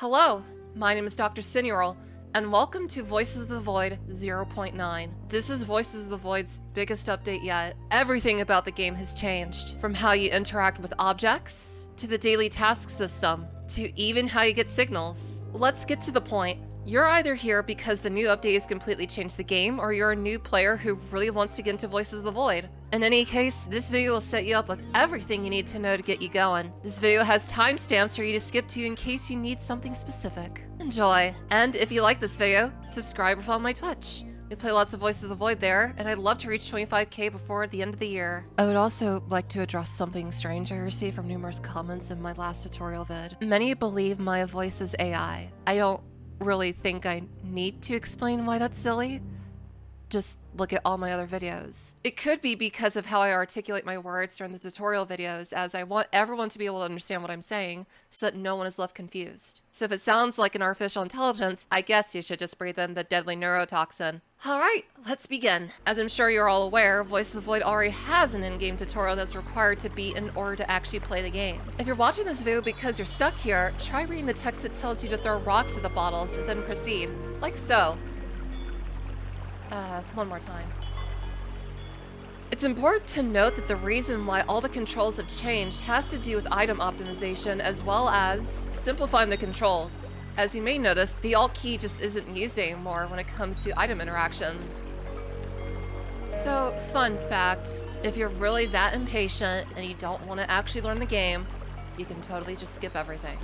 Hello, my name is Dr. Ariral, and welcome to Voices of the Void 0.9. This is Voices of the Void's biggest update yet. Everything about the game has changed, from how you interact with objects, to the daily task system, to even how you get signals. Let's get to the point. You're either here because the new update has completely changed the game, or you're a new player who really wants to get into Voices of the Void. In any case, this video will set you up with everything you need to know to get you going. This video has timestamps for you to skip to in case you need something specific. Enjoy! And if you like this video, subscribe or follow my Twitch. We play lots of Voices of the Void there, and I'd love to reach 25k before the end of the year. I would also like to address something strange I received from numerous comments in my last tutorial vid. Many believe my voice is AI. I don't really think I need to explain why that's silly. Just look at all my other videos. It could be because of how I articulate my words during the tutorial videos, as I want everyone to be able to understand what I'm saying so that no one is left confused. So if it sounds like an artificial intelligence, I guess you should just breathe in the deadly neurotoxin. Alright, let's begin. As I'm sure you're all aware, Voices of the Void already has an in-game tutorial that's required to beat in order to actually play the game. If you're watching this video because you're stuck here, try reading the text that tells you to throw rocks at the bottles, then proceed. Like so. One more time. It's important to note that the reason why all the controls have changed has to do with item optimization as well as simplifying the controls. As you may notice, the Alt key just isn't used anymore when it comes to item interactions. So, fun fact, if you're really that impatient and you don't want to actually learn the game, you can totally just skip everything.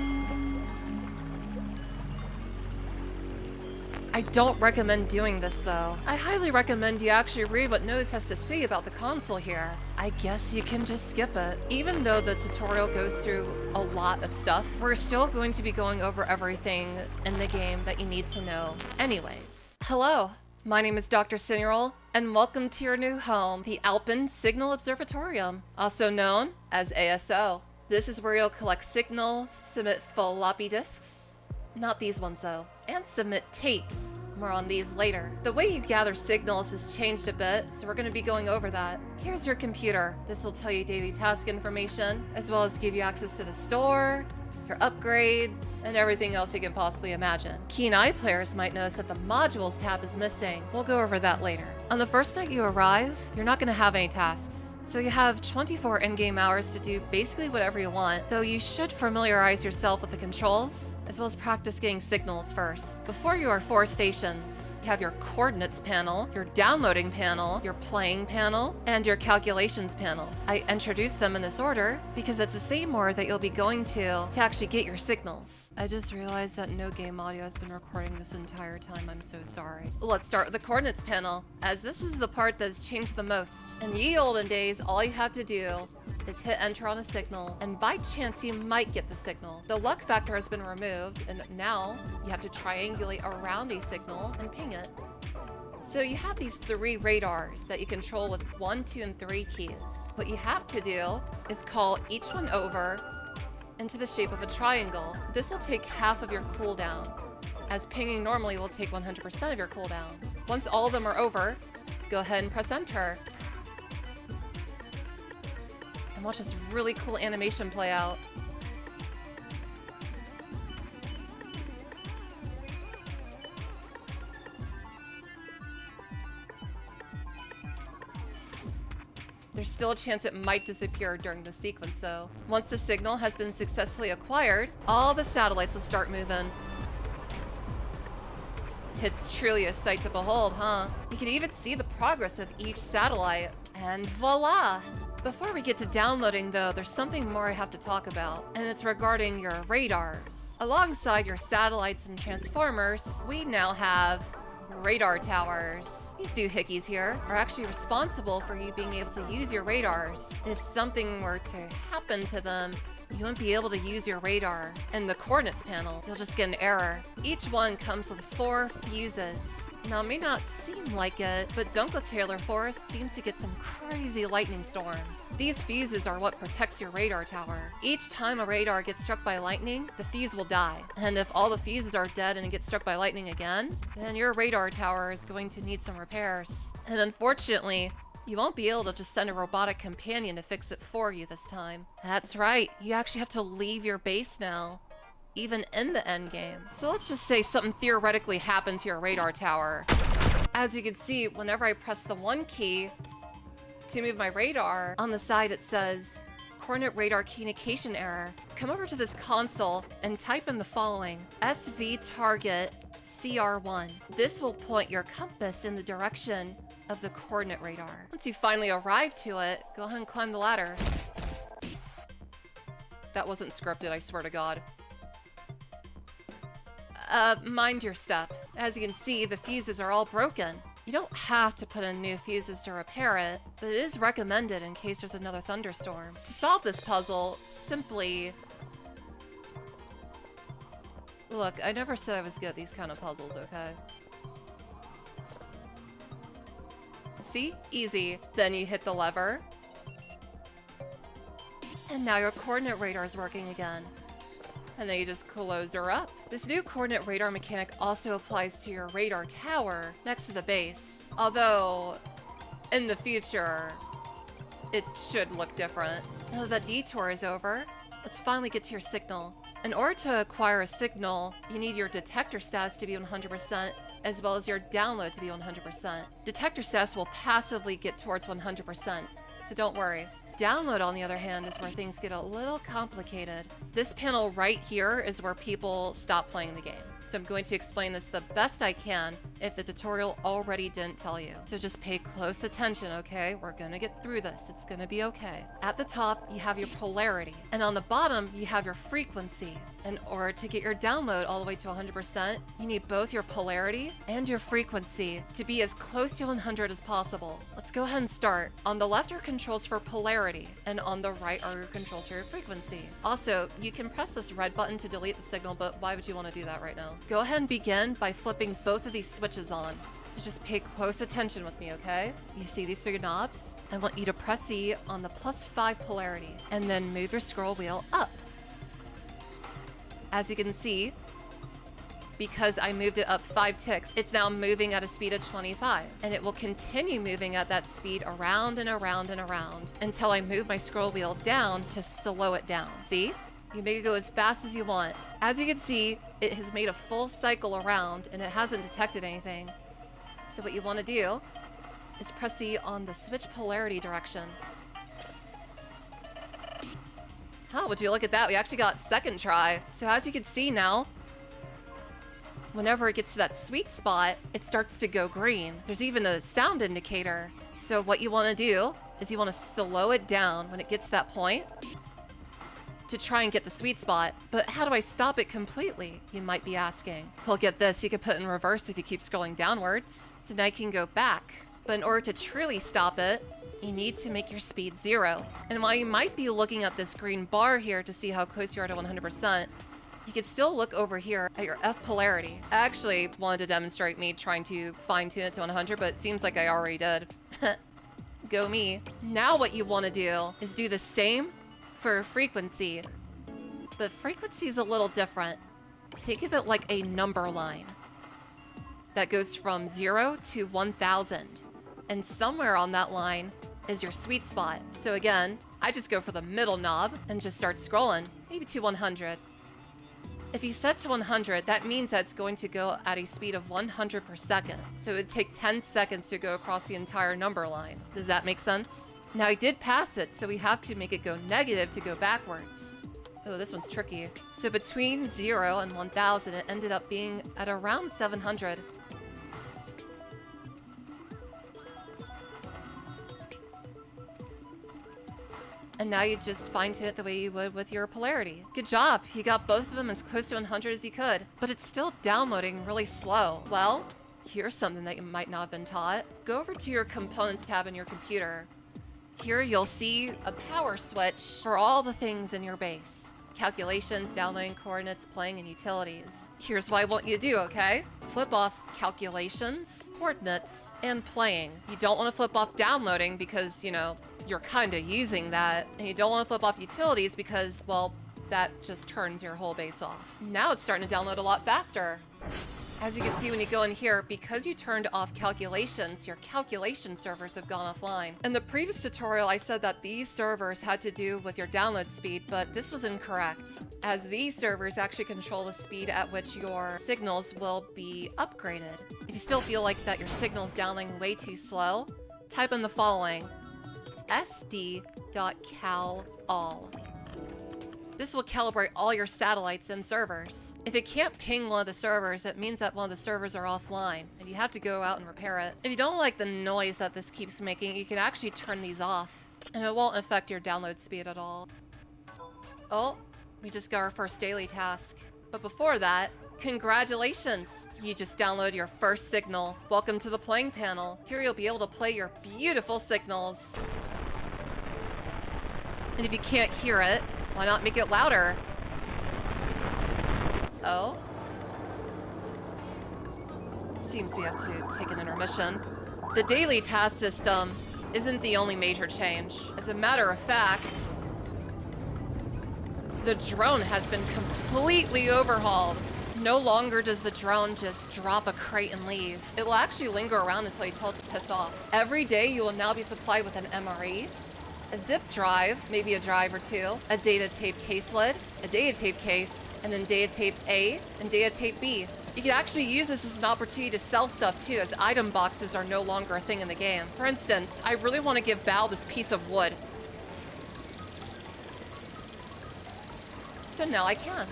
I don't recommend doing this though. I highly recommend you actually read what Nose has to say about the console here. I guess you can just skip it. Even though the tutorial goes through a lot of stuff, we're still going to be going over everything in the game that you need to know anyways. Hello, my name is Dr. Ariral, and welcome to your new home, the Alpine Signal Observatorium, also known as ASO. This is where you'll collect signals, submit floppy disks, not these ones though, and submit tapes. More on these later. The way you gather signals has changed a bit, so we're going to be going over that. Here's your computer. This will tell you daily task information, as well as give you access to the store, your upgrades, and everything else you can possibly imagine. Keen eye players might notice that the modules tab is missing. We'll go over that later. On the first night you arrive, you're not going to have any tasks. So you have 24 in-game hours to do basically whatever you want, though you should familiarize yourself with the controls, as well as practice getting signals first. Before you are 4 stations. You have your coordinates panel, your downloading panel, your playing panel, and your calculations panel. I introduced them in this order because it's the same order that you'll be going to actually get your signals. I just realized that no game audio has been recording this entire time. I'm so sorry. Let's start with the coordinates panel, as this is the part that has changed the most. In ye olden days, all you have to do is hit enter on a signal, and by chance you might get the signal. The luck factor has been removed, and now you have to triangulate around a signal and ping it. So you have these 3 radars that you control with 1, 2, and 3 keys. What you have to do is call each one over into the shape of a triangle. This will take half of your cooldown, as pinging normally will take 100% of your cooldown. Once all of them are over, go ahead and press enter. And watch this really cool animation play out. There's still a chance it might disappear during the sequence though. Once the signal has been successfully acquired, all the satellites will start moving. It's truly a sight to behold, huh? You can even see the progress of each satellite, and voila! Before we get to downloading though, there's something more I have to talk about, and it's regarding your radars. Alongside your satellites and transformers, we now have radar towers. These doohickeys here are actually responsible for you being able to use your radars. If something were to happen to them, you won't be able to use your radar. In the coordinates panel, you'll just get an error. Each one comes with 4 fuses. Now, it may not seem like it, but Dunkeltaler Forest seems to get some crazy lightning storms. These fuses are what protects your radar tower. Each time a radar gets struck by lightning, the fuse will die. And if all the fuses are dead and it gets struck by lightning again, then your radar tower is going to need some repairs. And unfortunately, You won't be able to just send a robotic companion to fix it for you this time. That's right, you actually have to leave your base now. even in the endgame. So let's just say something theoretically happened to your radar tower. As you can see, whenever I press the 1 key to move my radar, on the side it says, coordinate radar communication error. Come over to this console and type in the following, SV target CR1. This will point your compass in the direction of the coordinate radar. Once you finally arrive to it, go ahead and climb the ladder. That wasn't scripted, I swear to God. Mind your step. As you can see, the fuses are all broken. You don't have to put in new fuses to repair it, but it is recommended in case there's another thunderstorm. To solve this puzzle, simply... Look, I never said I was good at these kind of puzzles, okay? See? Easy. Then you hit the lever. And now your coordinate radar is working again. And then you just close her up. This new coordinate radar mechanic also applies to your radar tower next to the base. Although, in the future, it should look different. Now that detour is over, let's finally get to your signal. In order to acquire a signal, you need your detector status to be 100%, as well as your download to be 100%. Detector status will passively get towards 100%, so don't worry. Download, on the other hand, is where things get a little complicated. This panel right here is where people stop playing the game. So I'm going to explain this the best I can if the tutorial already didn't tell you. So just pay close attention, okay? We're gonna get through this. It's gonna be okay. At the top, you have your polarity. And on the bottom, you have your frequency. In order to get your download all the way to 100%, you need both your polarity and your frequency to be as close to 100 as possible. Let's go ahead and start. On the left are controls for polarity, and on the right are your controls for your frequency. Also, you can press this red button to delete the signal, but why would you want to do that right now? Go ahead and begin by flipping both of these switches on. So just pay close attention with me, okay? You see these 3 knobs? I want you to press E on the +5 polarity, and then move your scroll wheel up. As you can see, because I moved it up 5 ticks, it's now moving at a speed of 25. And it will continue moving at that speed around and around and around until I move my scroll wheel down to slow it down. See? You make it go as fast as you want. As you can see, it has made a full cycle around and it hasn't detected anything. So what you want to do is press E on the switch polarity direction. Oh, would you look at that? We actually got second try. So as you can see now, whenever it gets to that sweet spot, it starts to go green. There's even a sound indicator. So what you want to do is you want to slow it down when it gets to that point to try and get the sweet spot. But how do I stop it completely? You might be asking. Well, get this, you can put it in reverse if you keep scrolling downwards. So now you can go back. But in order to truly stop it, you need to make your speed 0. And while you might be looking at this green bar here to see how close you are to 100%, you can still look over here at your F polarity. I actually wanted to demonstrate me trying to fine-tune it to 100, but it seems like I already did. Go me. Now what you want to do is do the same for frequency. But frequency is a little different. Think of it like a number line that goes from 0 to 1000. And somewhere on that line is your sweet spot. So again, I just go for the middle knob and just start scrolling, maybe to 100. If you set to 100, that means that it's going to go at a speed of 100 per second. So it would take 10 seconds to go across the entire number line. Does that make sense? Now I did pass it, so we have to make it go negative to go backwards. Oh, this one's tricky. So between 0 and 1000, it ended up being at around 700. And now you just fine-tune it the way you would with your polarity. Good job, you got both of them as close to 100 as you could, but it's still downloading really slow. Well, here's something that you might not have been taught. Go over to your components tab in your computer. Here you'll see a power switch for all the things in your base. Calculations, downloading coordinates, playing, and utilities. Here's what I want you to do, okay? Flip off calculations, coordinates, and playing. You don't want to flip off downloading because, you know, you're kind of using that. And you don't want to flip off utilities because, well, that just turns your whole base off. Now it's starting to download a lot faster. As you can see when you go in here, because you turned off calculations, your calculation servers have gone offline. In the previous tutorial, I said that these servers had to do with your download speed, but this was incorrect, as these servers actually control the speed at which your signals will be upgraded. If you still feel like that your signal's downloading way too slow, type in the following: sd.cal_all. This will calibrate all your satellites and servers. If it can't ping one of the servers, it means that one of the servers are offline, and you have to go out and repair it. If you don't like the noise that this keeps making, you can actually turn these off, and it won't affect your download speed at all. Oh, we just got our first daily task. But before that, congratulations! You just downloaded your first signal. Welcome to the playing panel. Here you'll be able to play your beautiful signals. And if you can't hear it, why not make it louder? Oh? Seems we have to take an intermission. The daily task system isn't the only major change. As a matter of fact, the drone has been completely overhauled. No longer does the drone just drop a crate and leave. It will actually linger around until you tell it to piss off. Every day you will now be supplied with an MRE, a zip drive, maybe a drive or two, a data tape case lid, a data tape case, and then data tape A and data tape B. You can actually use this as an opportunity to sell stuff too, as item boxes are no longer a thing in the game. For instance, I really want to give Bao this piece of wood. So now I can.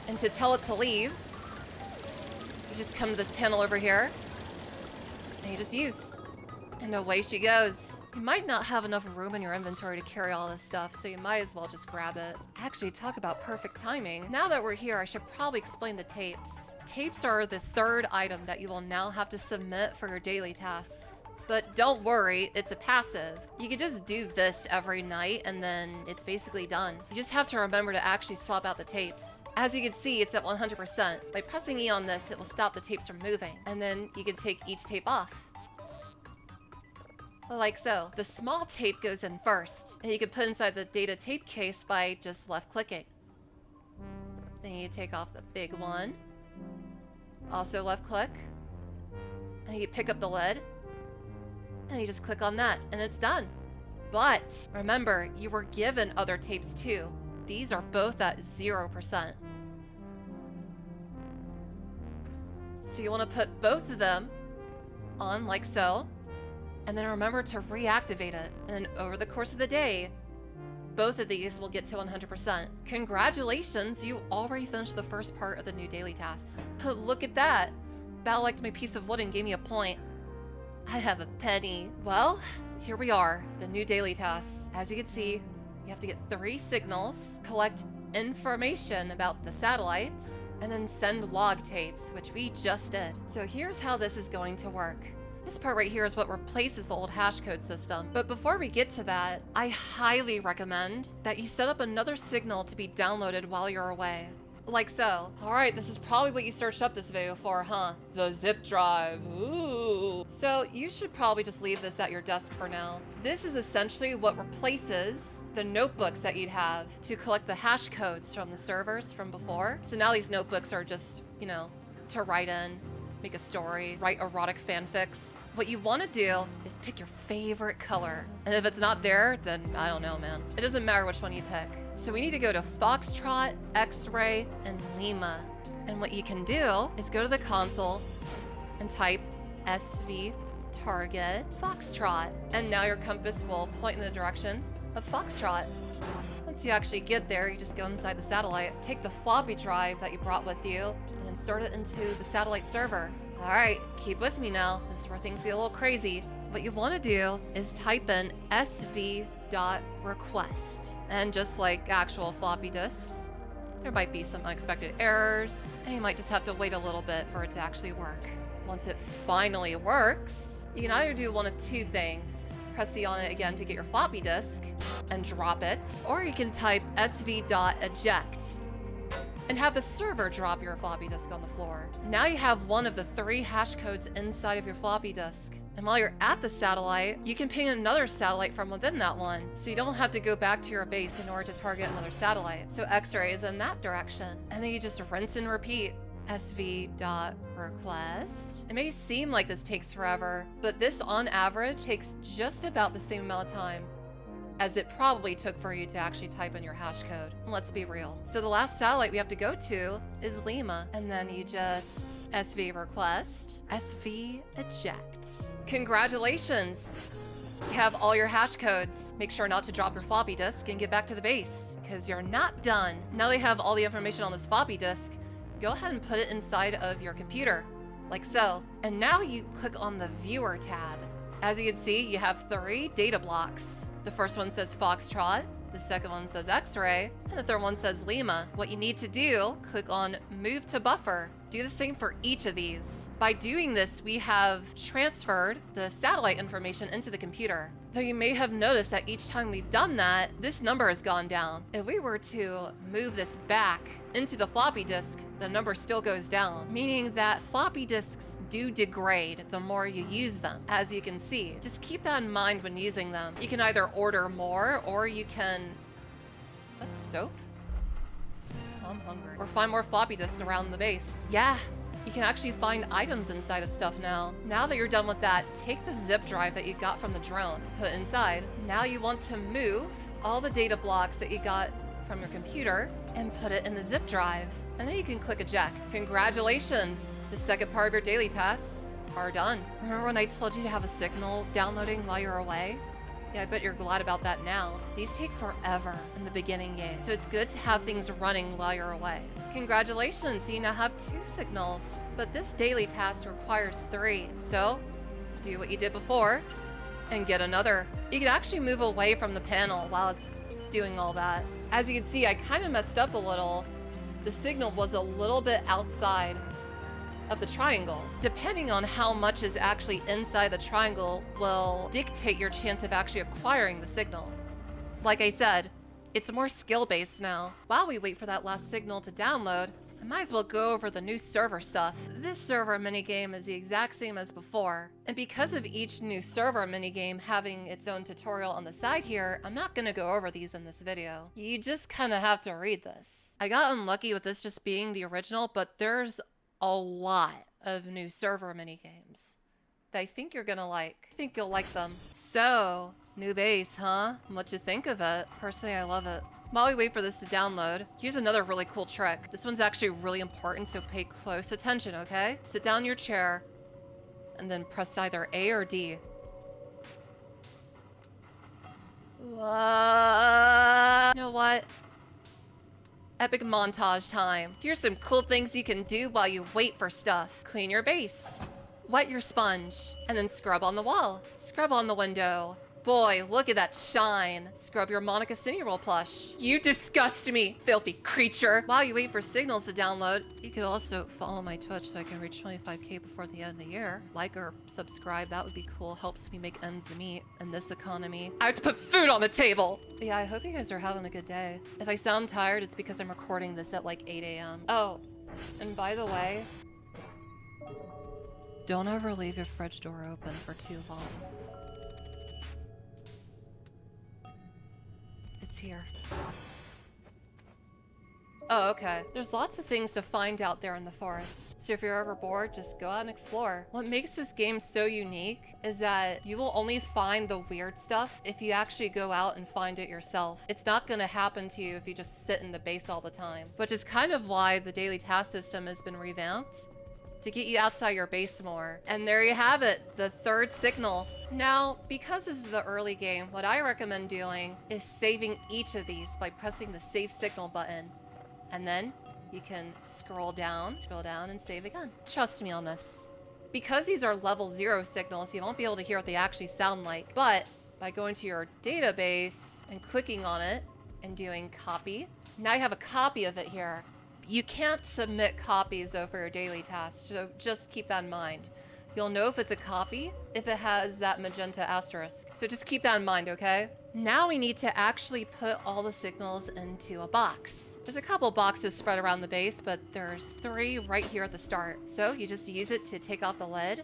And to tell it to leave, you just come to this panel over here, and you just use. And away she goes. You might not have enough room in your inventory to carry all this stuff, so you might as well just grab it. Actually, talk about perfect timing. Now that we're here, I should probably explain the tapes. Tapes are the third item that you will now have to submit for your daily tasks. But don't worry, it's a passive. You can just do this every night and then it's basically done. You just have to remember to actually swap out the tapes. As you can see, it's at 100%. By pressing E on this, it will stop the tapes from moving. And then you can take each tape off. Like so. The small tape goes in first, and you can put inside the data tape case by just left clicking. Then you take off the big one. Also left click. And you pick up the lid. And you just click on that, and it's done. But remember, you were given other tapes too. These are both at 0%. So you want to put both of them on like so. And then remember to reactivate it. And then over the course of the day, both of these will get to 100%. Congratulations, you already finished the first part of the new daily tasks. Look at that. Bao liked my piece of wood and gave me a point. I have a penny. Well, here we are, the new daily tasks. As you can see, you have to get 3 signals, collect information about the satellites, and then send log tapes, which we just did. So here's how this is going to work. This part right here is what replaces the old hash code system. But before we get to that, I highly recommend that you set up another signal to be downloaded while you're away. Like so. Alright, this is probably what you searched up this video for, huh? The zip drive. Ooh. So you should probably just leave this at your desk for now. This is essentially what replaces the notebooks that you'd have to collect the hash codes from the servers from before. So now these notebooks are just, you know, to write in, make a story, write erotic fanfics. What you want to do is pick your favorite color. And if it's not there, then I don't know, man. It doesn't matter which one you pick. So we need to go to Foxtrot, X-Ray, and Lima. And what you can do is go to the console and type SV target Foxtrot. And now your compass will point in the direction of Foxtrot. Once you actually get there, you just go inside the satellite, take the floppy drive that you brought with you, and insert it into the satellite server. All right, keep with me now. This is where things get a little crazy. What you want to do is type in sv.request. And just like actual floppy disks, there might be some unexpected errors, and you might just have to wait a little bit for it to actually work. Once it finally works, you can either do one of 2 things. Press C on it again to get your floppy disk and drop it, or you can type sv.eject and have the server drop your floppy disk on the floor. Now you have one of the 3 hash codes inside of your floppy disk. And while you're at the satellite, you can ping another satellite from within that one, so you don't have to go back to your base in order to target another satellite. So X-ray is in that direction. And then you just rinse and repeat. sv.request. It may seem like this takes forever, but this on average takes just about the same amount of time as it probably took for you to actually type in your hash code. Let's be real. So the last satellite we have to go to is Lima, and then you just sv request, sv eject. Congratulations! You have all your hash codes. Make sure not to drop your floppy disk and get back to the base, because you're not done. Now they have all the information on this floppy disk. Go ahead and put it inside of your computer, like so. And now you click on the Viewer tab. As you can see, you have 3 data blocks. The first one says Foxtrot, the second one says X-Ray, and the third one says Lima. What you need to do, click on Move to Buffer. Do the same for each of these. By doing this, we have transferred the satellite information into the computer. Though you may have noticed that each time we've done that, this number has gone down. If we were to move this back into the floppy disk, the number still goes down, meaning that floppy disks do degrade the more you use them, as you can see. Just keep that in mind when using them. You can either order more, or you can... Is that soap? I'm hungry. Or find more floppy disks around the base. Yeah, you can actually find items inside of stuff now. Now that you're done with that, take the zip drive that you got from the drone, put it inside. Now you want to move all the data blocks that you got from your computer and put it in the zip drive. And then you can click eject. Congratulations! The second part of your daily tasks are done. Remember when I told you to have a signal downloading while you're away? Yeah, I bet you're glad about that now. These take forever in the beginning game, so it's good to have things running while you're away. Congratulations, you now have 2 signals. But this daily task requires 3, so do what you did before and get another. You can actually move away from the panel while it's doing all that. As you can see, I kind of messed up a little. The signal was a little bit outside of the triangle. Depending on how much is actually inside the triangle will dictate your chance of actually acquiring the signal. Like I said, it's more skill-based now. While we wait for that last signal to download, I might as well go over the new server stuff. This server minigame is the exact same as before, and because of each new server minigame having its own tutorial on the side here, I'm not gonna go over these in this video. You just kinda have to read this. I got unlucky with this just being the original, but there's a lot of new server minigames that I think you're gonna like. I think you'll like them. So, new base, huh? What you think of it? Personally, I love it. While we wait for this to download, here's another really cool trick. This one's actually really important, so pay close attention, okay? Sit down in your chair, and then press either A or D. You know what? Epic montage time. Here's some cool things you can do while you wait for stuff. Clean your base. Wet your sponge. And then scrub on the wall. Scrub on the window. Boy, look at that shine. Scrub your Monica Cineroll plush. You disgust me, filthy creature. While you wait for signals to download, you could also follow my Twitch so I can reach 25K before the end of the year. Like or subscribe, that would be cool. Helps me make ends meet in this economy. I have to put food on the table. But yeah, I hope you guys are having a good day. If I sound tired, it's because I'm recording this at like 8 a.m. Oh, and by the way, don't ever leave your fridge door open for too long. It's here. Oh, okay. There's lots of things to find out there in the forest. So if you're ever bored, just go out and explore. What makes this game so unique is that you will only find the weird stuff if you actually go out and find it yourself. It's not gonna happen to you if you just sit in the base all the time, which is kind of why the daily task system has been revamped, to get you outside your base more. And there you have it, the 3rd signal. Now, because this is the early game, what I recommend doing is saving each of these by pressing the save signal button. And then you can scroll down and save again. Trust me on this. Because these are level 0 signals, you won't be able to hear what they actually sound like. But by going to your database and clicking on it and doing copy, now you have a copy of it here. You can't submit copies though for your daily tasks, so just keep that in mind. You'll know if it's a copy if it has that magenta asterisk. So just keep that in mind, okay? Now we need to actually put all the signals into a box. There's a couple boxes spread around the base, but there's 3 right here at the start. So you just use it to take off the lid,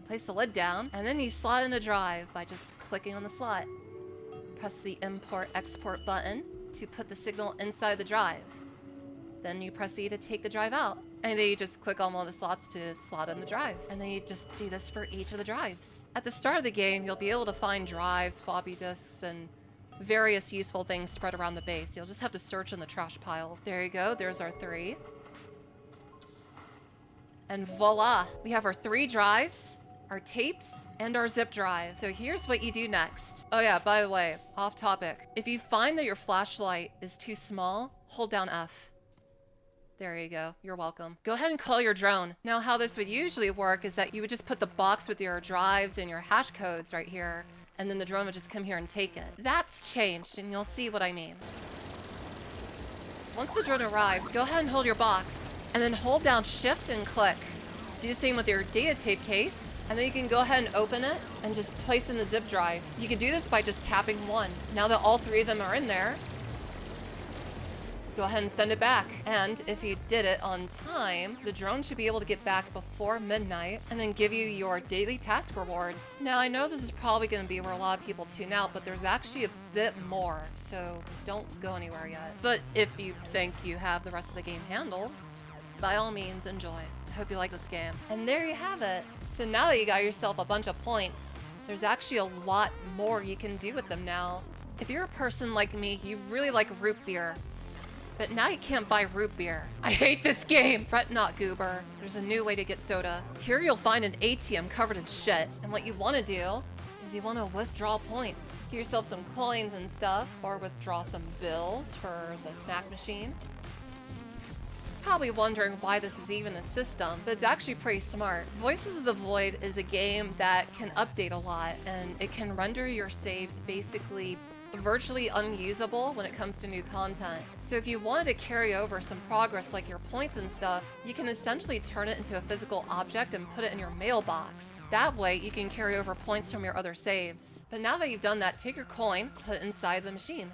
place the lid down, and then you slot in a drive by just clicking on the slot. Press the import/export button to put the signal inside the drive. Then you proceed to take the drive out, And then you just click on one of the slots to slot in the drive. And then you just do this for each of the drives. At the start of the game, you'll be able to find drives, floppy disks, and various useful things spread around the base. You'll just have to search in the trash pile. There you go, there's our 3. And voila, we have our 3 drives, our tapes, and our zip drive. So here's what you do next. Oh yeah, by the way, off topic. If you find that your flashlight is too small, hold down F. There you go, you're welcome. Go ahead and call your drone. Now how this would usually work is that you would just put the box with your drives and your hash codes right here, and then the drone would just come here and take it. That's changed, and you'll see what I mean. Once the drone arrives, go ahead and hold your box, and then hold down Shift and click. Do the same with your data tape case, and then you can go ahead and open it and just place in the zip drive. You can do this by just tapping 1. Now that all 3 of them are in there, go ahead and send it back. And if you did it on time, the drone should be able to get back before midnight and then give you your daily task rewards. Now, I know this is probably going to be where a lot of people tune out, but there's actually a bit more, so don't go anywhere yet. But if you think you have the rest of the game handled, by all means, enjoy. I hope you like this game. And there you have it. So now that you got yourself a bunch of points, there's actually a lot more you can do with them now. If you're a person like me, you really like root beer. But now you can't buy root beer. I hate this game! Fret not, goober. There's a new way to get soda. Here you'll find an ATM covered in shit. And what you want to do is you want to withdraw points. Get yourself some coins and stuff, or withdraw some bills for the snack machine. Probably wondering why this is even a system, but it's actually pretty smart. Voices of the Void is a game that can update a lot, and it can render your saves basically virtually unusable when it comes to new content. So if you wanted to carry over some progress like your points and stuff, you can essentially turn it into a physical object and put it in your mailbox. That way you can carry over points from your other saves. But now that you've done that, take your coin, put it inside the machine.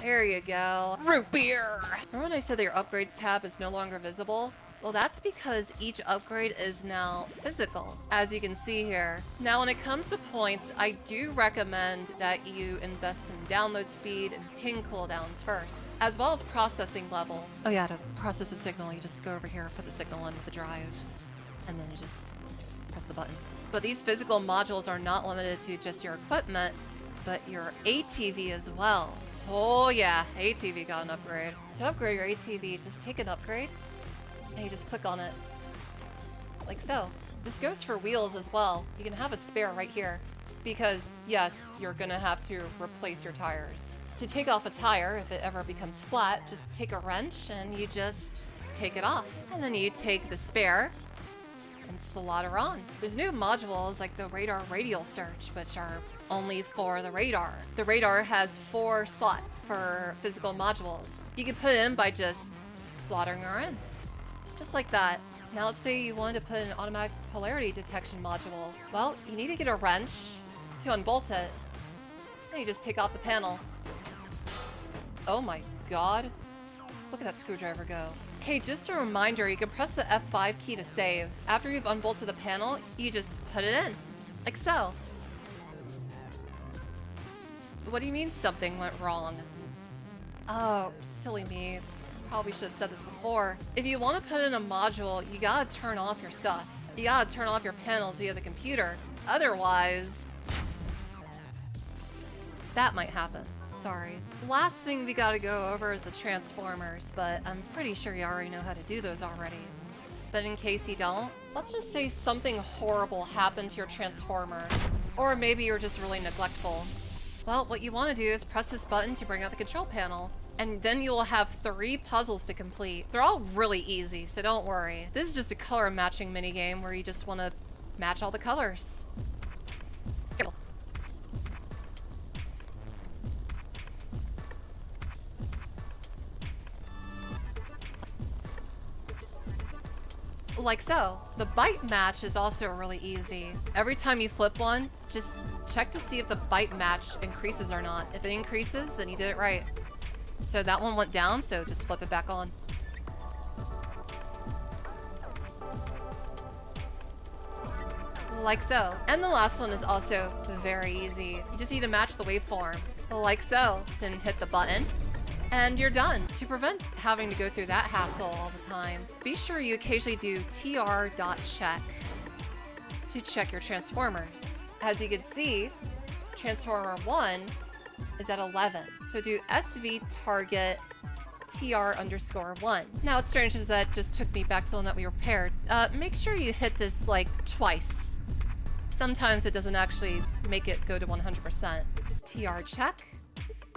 There you go. Root beer! Remember when I said that your upgrades tab is no longer visible? Well, that's because each upgrade is now physical, as you can see here. Now, when it comes to points, I do recommend that you invest in download speed and ping cooldowns first, as well as processing level. Oh yeah, to process a signal, you just go over here, put the signal in with the drive, and then you just press the button. But these physical modules are not limited to just your equipment, but your ATV as well. Oh yeah, ATV got an upgrade. To upgrade your ATV, just take an upgrade, and you just click on it, like so. This goes for wheels as well. You can have a spare right here, because yes, you're gonna have to replace your tires. To take off a tire, if it ever becomes flat, just take a wrench and you just take it off. And then you take the spare and slot her on. There's new modules like the radar radial search, which are only for the radar. The radar has 4 slots for physical modules. You can put it in by just slotting her in. Just like that. Now let's say you wanted to put an automatic polarity detection module. Well, you need to get a wrench to unbolt it. And you just take off the panel. Oh my god. Look at that screwdriver go. Hey, just a reminder, you can press the F5 key to save. After you've unbolted the panel, you just put it in. Like so. What do you mean something went wrong? Oh, silly me. Probably should have said this before. If you want to put in a module, you gotta turn off your stuff. You gotta turn off your panels via the computer. Otherwise, that might happen. Sorry. Last thing we gotta go over is the transformers, but I'm pretty sure you already know how to do those already. But in case you don't, let's just say something horrible happened to your transformer. Or maybe you're just really neglectful. Well, what you want to do is press this button to bring out the control panel. And then you'll have 3 puzzles to complete. They're all really easy, so don't worry. This is just a color matching minigame where you just want to match all the colors. Like so. The bite match is also really easy. Every time you flip one, just check to see if the bite match increases or not. If it increases, then you did it right. So that one went down, so just flip it back on. Like so. And the last one is also very easy. You just need to match the waveform. Like so. Then hit the button. and you're done. To prevent having to go through that hassle all the time, be sure you occasionally do tr.check to check your transformers. As you can see, Transformer 1 is at 11. So do SV target TR_1. Now what's strange is that just took me back to the one that we repaired. Make sure you hit this like twice. Sometimes it doesn't actually make it go to 100%. TR check.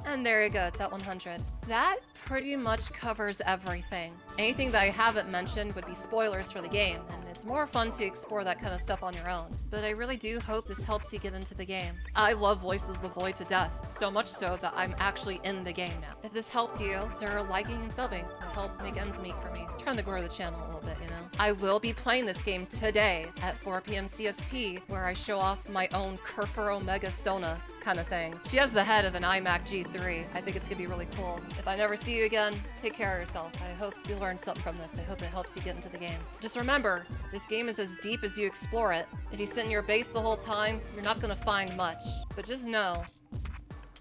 And there you go, it's at 100. That pretty much covers everything. Anything that I haven't mentioned would be spoilers for the game, and it's more fun to explore that kind of stuff on your own. But I really do hope this helps you get into the game. I love Voices of the Void to death, so much so that I'm actually in the game now. If this helped you, consider liking and subbing. It helps make ends meet for me. Trying to grow the channel a little bit, you know? I will be playing this game today at 4 p.m. CST, where I show off my own Kerfer Omega Sona kind of thing. She has the head of an iMac G3. I think it's gonna be really cool. If I never see you again, take care of yourself. I hope you learned something from this. I hope it helps you get into the game. Just remember, this game is as deep as you explore it. If you sit in your base the whole time, you're not gonna find much. But just know,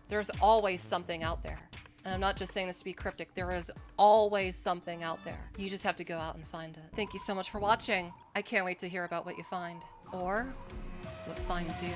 there's always something out there. And I'm not just saying this to be cryptic, there is always something out there. You just have to go out and find it. Thank you so much for watching. I can't wait to hear about what you find. Or what finds you.